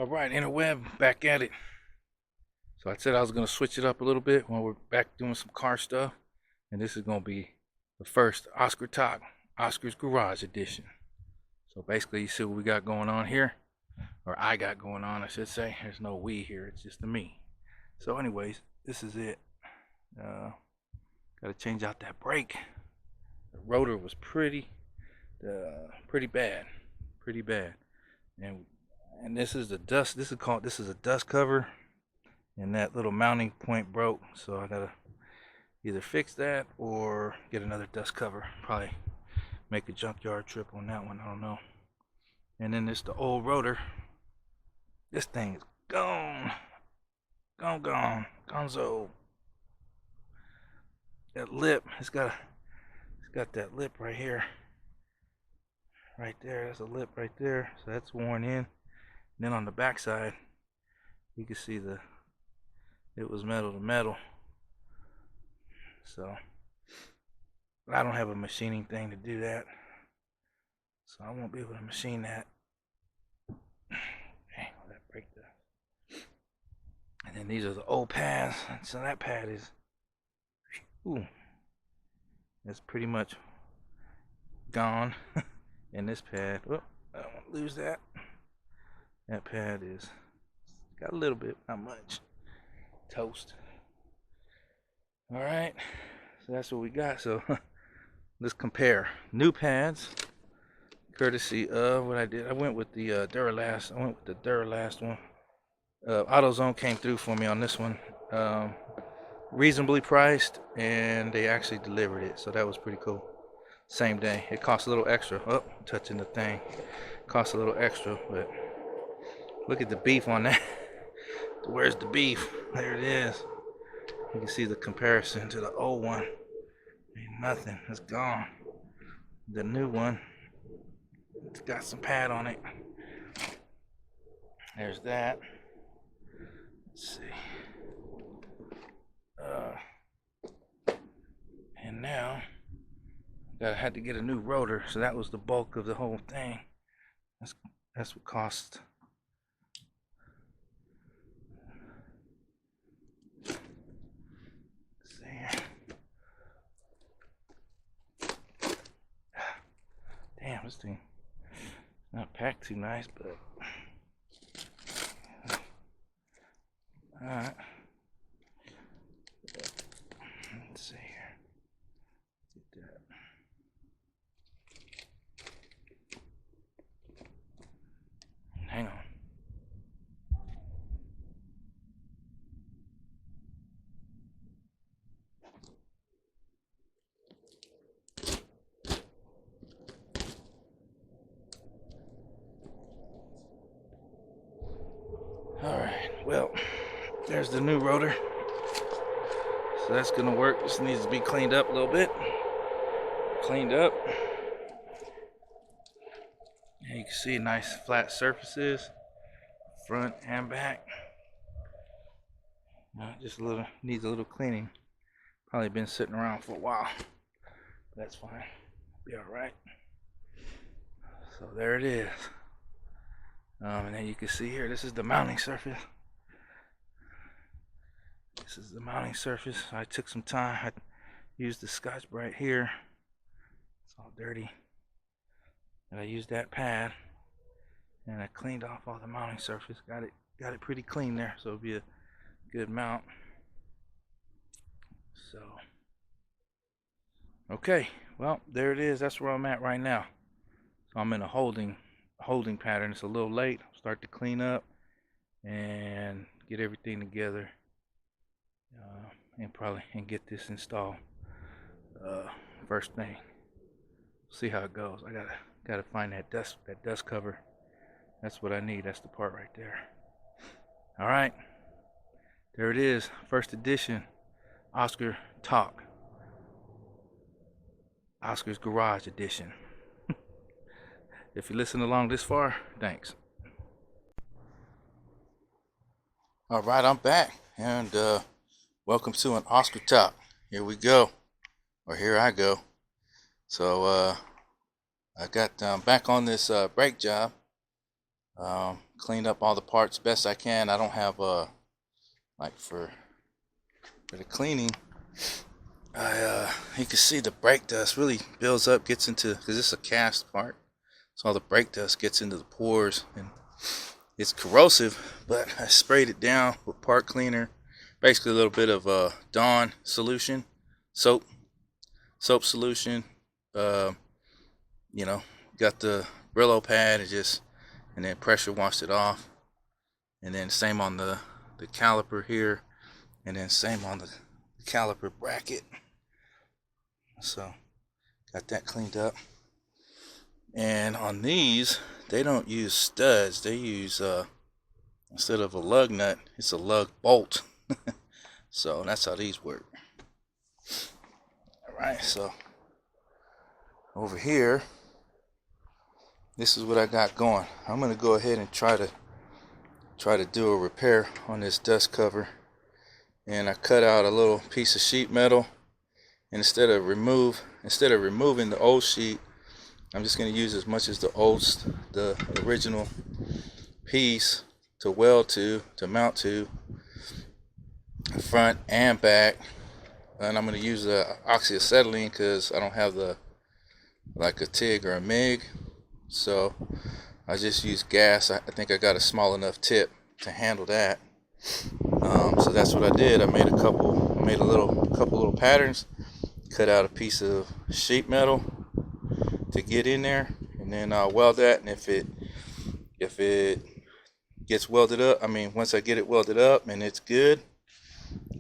Alright, interweb, back at it. So I said I was going to switch it up a little bit when we're back doing some car stuff. And this is going to be the first Oscar Talk, Oscar's Garage edition. So basically you see what we got going on here. Or I got going on, I should say. There's no we here, it's just the me. So anyways, this is it. Got to change out that brake. The rotor was pretty bad. Pretty bad. And this is the dust. This is a dust cover, and that little mounting point broke, so I gotta either fix that or get another dust cover. Probably make a junkyard trip on that one. I don't know. And then this the old rotor. This thing is gone, gonzo. That lip, it's got that lip right here, right there. That's a lip right there, so that's worn in. And then on the back side, you can see it was metal to metal. So I don't have a machining thing to do that, so I won't be able to machine that. Dang, that break there. And then these are the old pads. So that pad is, ooh, that's pretty much gone. And this pad, oh, I don't want to lose that. That pad is got a little bit, not much, toast. All right, so that's what we got. So let's compare new pads, courtesy of what I did. I went with the Duralast. I went with the Duralast one. AutoZone came through for me on this one, reasonably priced, and they actually delivered it, so that was pretty cool. Same day. It cost a little extra. Oh, touching the thing. Cost a little extra, but look at the beef on that. Where's the beef? There it is. You can see the comparison to the old one. Ain't nothing. It's gone. The new one, it's got some pad on it. There's that. Let's see. And now I had to get a new rotor, so that was the bulk of the whole thing. That's what cost. Damn, this thing not packed too nice, but alright. Let's see here. Get that. Hang on. Alright, well, there's the new rotor. So that's gonna work. This needs to be cleaned up a little bit. Cleaned up. And you can see nice flat surfaces, front and back. Just a little, needs a little cleaning. Probably been sitting around for a while. That's fine. Be alright. So there it is. And then you can see here, this is the mounting surface. This is the mounting surface. I took some time. I used the Scotch-Brite here. It's all dirty. And I used that pad, and I cleaned off all the mounting surface. Got it pretty clean there, so it'll be a good mount. So, okay, well, there it is. That's where I'm at right now. So I'm in a holding pattern. It's a little late. I'll start to clean up and get everything together, and get this installed first thing. See how it goes. I gotta find that dust cover. That's what I need. That's the part right there. All right, there it is. First edition Oscar Talk, Oscar's Garage edition. If you listen along this far, thanks. All right, I'm back, and welcome to an Oscar Talk. Here we go, or here I go. So I got back on this brake job. cleaned up all the parts best I can. I don't have like for the cleaning, you can see the brake dust really builds up, gets into, because it's a cast part, so all the brake dust gets into the pores and it's corrosive. But I sprayed it down with part cleaner, basically a little bit of Dawn solution, soap solution. You know, got the Brillo pad and then pressure washed it off, and then same on the caliper here, and then same on the caliper bracket. So got that cleaned up. And on these, they don't use studs, they use instead of a lug nut, it's a lug bolt. So that's how these work. Alright, so over here, this is what I got going. I'm gonna go ahead and try to do a repair on this dust cover. And I cut out a little piece of sheet metal, and instead of removing the old sheet, I'm just going to use as much as the original piece to weld to mount to front and back. And I'm going to use the oxyacetylene because I don't have like a TIG or a MIG, so I just use gas. I think I got a small enough tip to handle that. So that's what I did. I made a couple little patterns, cut out a piece of sheet metal to get in there, and then I'll weld that. And if it gets welded up, once I get it welded up and it's good,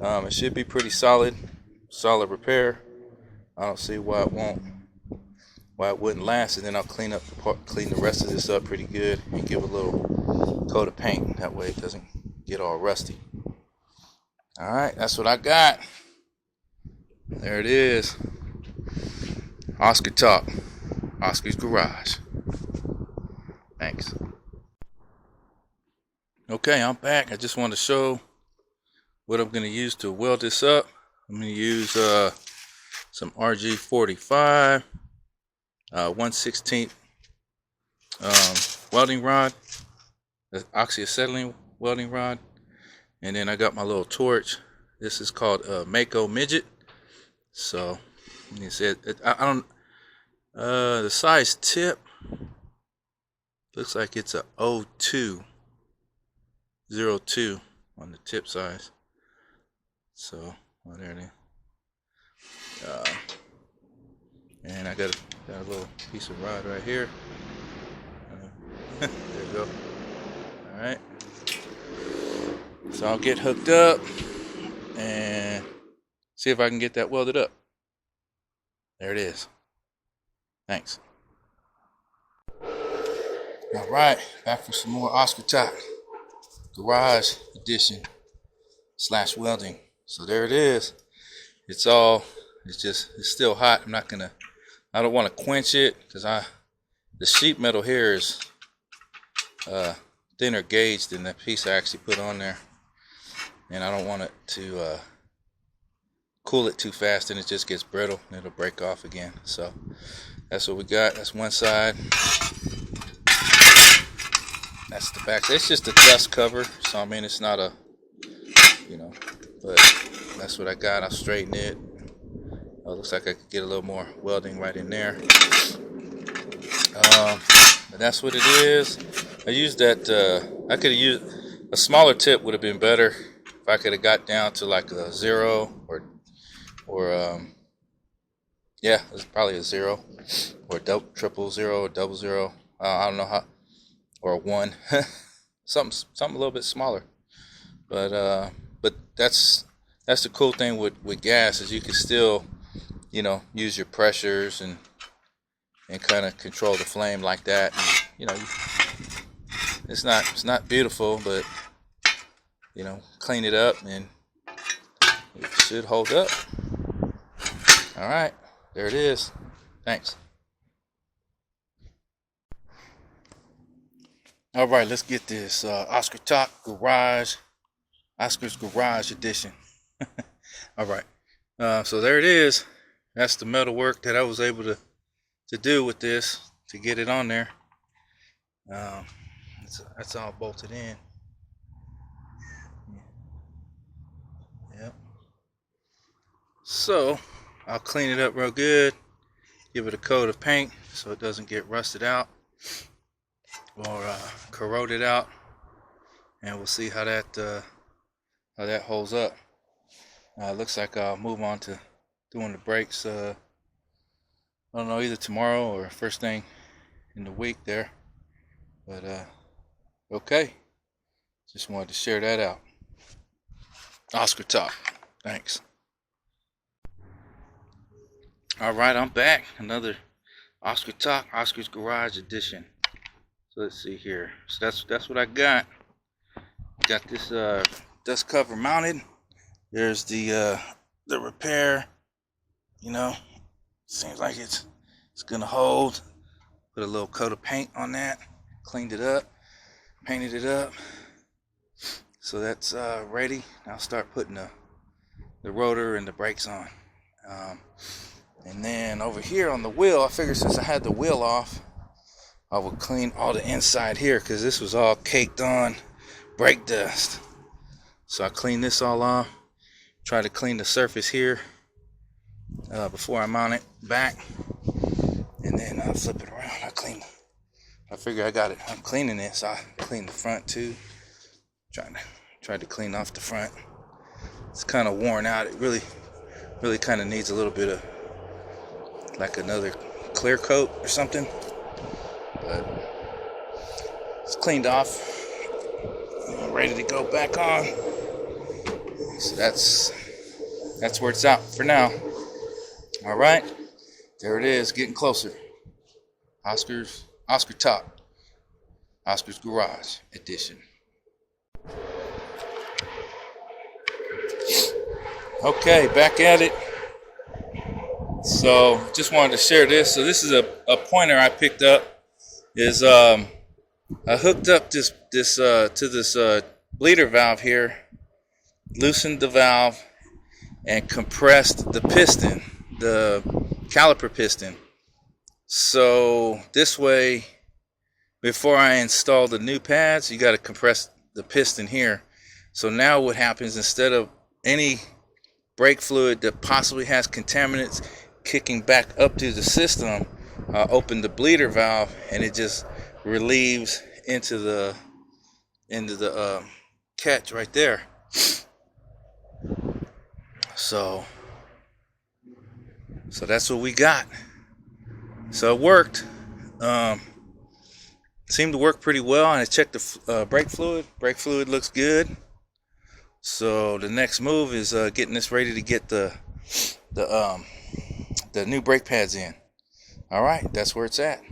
it should be pretty solid repair. I don't see why it wouldn't last. And then I'll clean the rest of this up pretty good and give a little coat of paint. That way it doesn't get all rusty. Alright, that's what I got. There it is. Oscar Talk, Oscar's Garage. Thanks. Okay, I'm back. I just wanted to show what I'm going to use to weld this up. I'm going to use some RG45 1/16 welding rod, oxyacetylene welding rod, and then I got my little torch. This is called Mako Midget. So you said I don't the size tip looks like it's a 02 on the tip size. So there it is. And I got a little piece of rod right here. There you go. All right. So I'll get hooked up and see if I can get that welded up. There it is. Thanks. All right, back for some more Oscar Talk Garage Edition / welding. So there it is. It's still hot. I don't want to quench it because the sheet metal here is thinner gauge than the piece I actually put on there, and I don't want it to cool it too fast, and it just gets brittle and it'll break off again. So that's what we got. That's one side. That's the back. It's just a dust cover, so it's not a, but that's what I got. I'll straighten it. Oh, looks like I could get a little more welding right in there. But that's what it is. I used that. I could have used a smaller tip. Would have been better if I could have got down to like a 0 or yeah, it's probably a 0 or triple 0 or double 0. I don't know how, or a 1, something a little bit smaller. But that's the cool thing with gas is you can still, use your pressures and kind of control the flame like that. And, it's not beautiful, but clean it up and it should hold up. All right, there it is. Thanks. All right, let's get this Oscar Talk Garage, Oscar's Garage Edition. All right, so there it is. That's the metal work that I was able to do with this to get it on there. Let's That's all bolted in. Yep. So I'll clean it up real good, give it a coat of paint so it doesn't get rusted out or corroded out, and we'll see how that holds up. It looks like I'll move on to doing the brakes. I don't know, either tomorrow or first thing in the week there. But okay, just wanted to share that out. Oscar Talk. Thanks. All right, I'm back. Another Oscar Talk, Oscar's Garage edition. So let's see here. So that's what I got. Got this dust cover mounted. There's the repair. You know, seems like it's gonna hold. Put a little coat of paint on that. Cleaned it up, painted it up. So that's ready. I'll start putting the rotor and the brakes on. And then over here on the wheel, I figured since I had the wheel off, I would clean all the inside here because this was all caked on brake dust. So I cleaned this all off. Try to clean the surface here before I mount it back. And then I'll flip it around. I figure I got it. I'm cleaning it, so I clean the front too. Try to clean off the front. It's kind of worn out. It really kind of needs a little bit of like another clear coat or something. But it's cleaned off. I'm ready to go back on. So that's where it's out for now. All right, there it is, getting closer. Oscar Talk, Oscar's Garage edition. Okay, back at it. So just wanted to share this. So this is a pointer I picked up. I hooked up this to this bleeder valve here, loosened the valve, and compressed the piston, the caliper piston. So this way, before I install the new pads, you got to compress the piston here. So now what happens, instead of any brake fluid that possibly has contaminants kicking back up to the system, open the bleeder valve and it just relieves into the catch right there. So that's what we got. So it worked. Seemed to work pretty well, and I checked the brake fluid. Brake fluid looks good. So the next move is getting this ready to get the new brake pads in. All right, that's where it's at.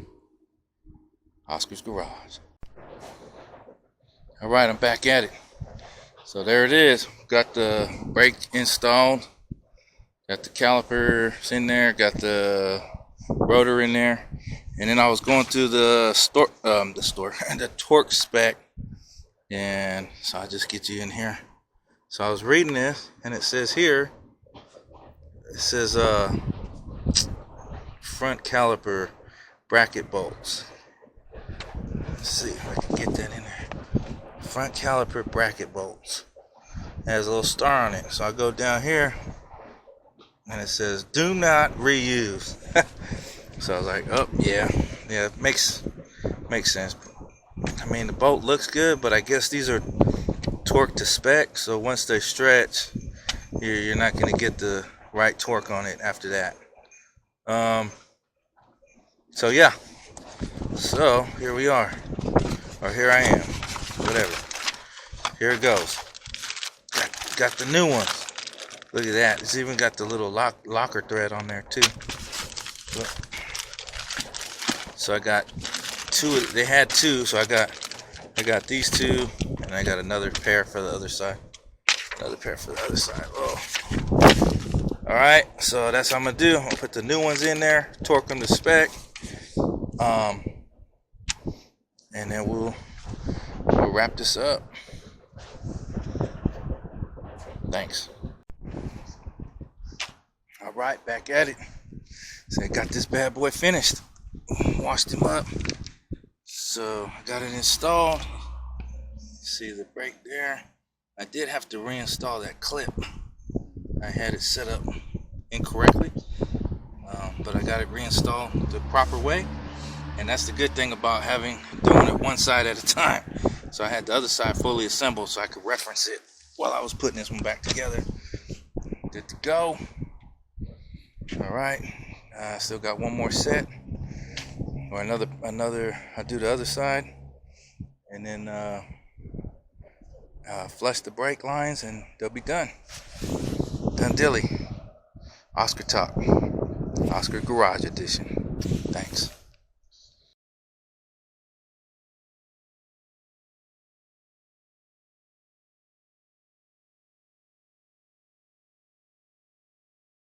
Oscar's Garage. All right, I'm back at it. So there it is. Got the brake installed. Got the calipers in there. Got the rotor in there. And then I was going through the torque spec. And so I'll just get you in here. So I was reading this, and it says here, front caliper bracket bolts. Let's see if I can get that in there. Front caliper bracket bolts. It has a little star on it. So I go down here, and it says, do not reuse. So I was like, oh, yeah, it makes sense. I mean, the bolt looks good, but I guess these are torque to spec, so once they stretch, you're not going to get the right torque on it after that. So yeah, so here we are, or here I am, whatever. Here it goes. Got the new ones. Look at that. It's even got the little locker thread on there too. So I got two. They had two, so I got these two, and I got another pair for the other side. Another pair for the other side. Oh. All right, so that's what I'm gonna do. I'm gonna put the new ones in there, torque them to spec, and then we'll wrap this up. Thanks. All right, back at it. So I got this bad boy finished. Washed him up. So I got it installed. See the brake there. I did have to reinstall that clip. I had it set up incorrectly, but I got it reinstalled the proper way. And that's the good thing about doing it one side at a time. So I had the other side fully assembled so I could reference it while I was putting this one back together. Good to go. All right, still got one more set, or another. I'll do the other side, and then flush the brake lines, and they'll be done. Done dilly. Oscar Talk, Oscar Garage Edition. Thanks.